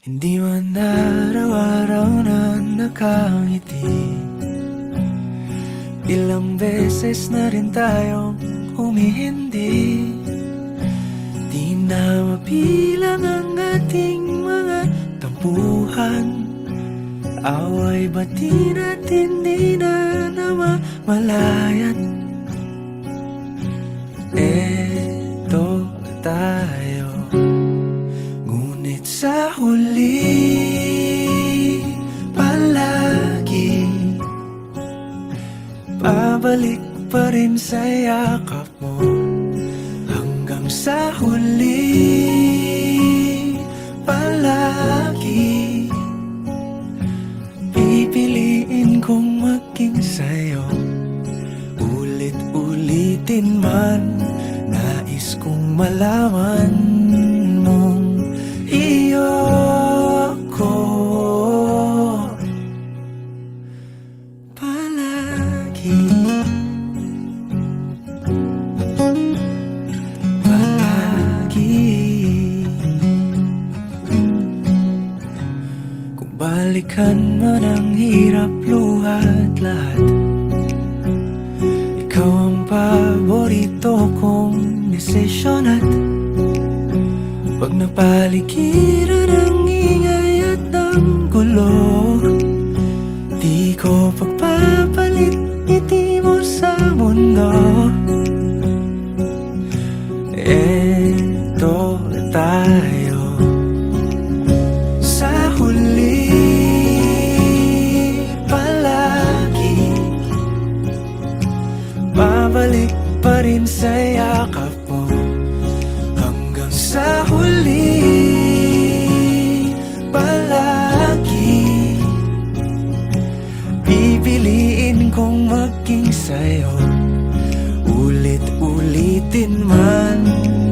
Hindi man araw-araw na nakangiti. Ilang beses na rin tayong humihindi. Di na mapilang ang ating mga tampuhan. Away bati natin di na namamalayan. Eto na tayo, ngunit sa huli palagi pabalik pa rin sa yakap mo. Hanggang sa huli palagi pipiliin kong maging sa'yo. Ulit-ulitin man, nais kong malaman mong iyo ako palagi. Palagi. Kung balikan man ang hirap, luhat lahat, ikaw ang paborito kong desisyon. At pag napaligiran ang ingay at ang gulo, di ko pagpapalit ngiti mo sa mundo. Eto na tayo, sa huli palagi babalik pa rin sa yakap mo. Hanggang sa huli palagi pipiliin kong maging sa'yo. Ulit-ulitin man,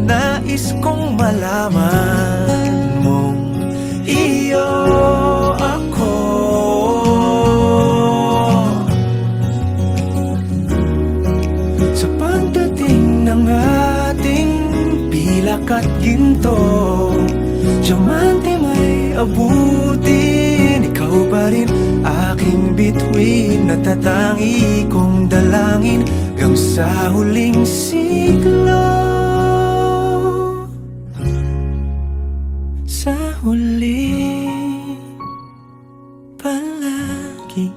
nais kong malaman mong iyo ako. Sa pagdating ng ating pilak at ginto, diamante may abutin, ikaw pa rin aking bituin. Natatangi kong dalangin hanggang sa huling siglo. Sa huli palagi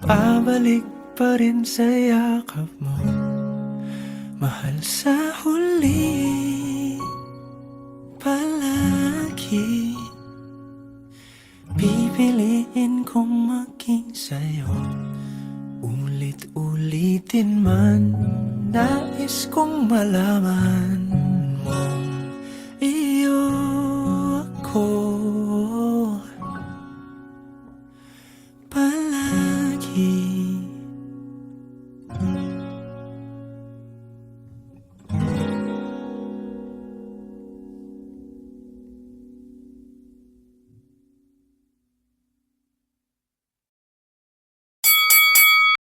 pabalik pa rin sa yakap mo, mahal. Sa huli palagi pipiliin kong maging sa'yo. Ulit-ulitin man, nais kong malaman mo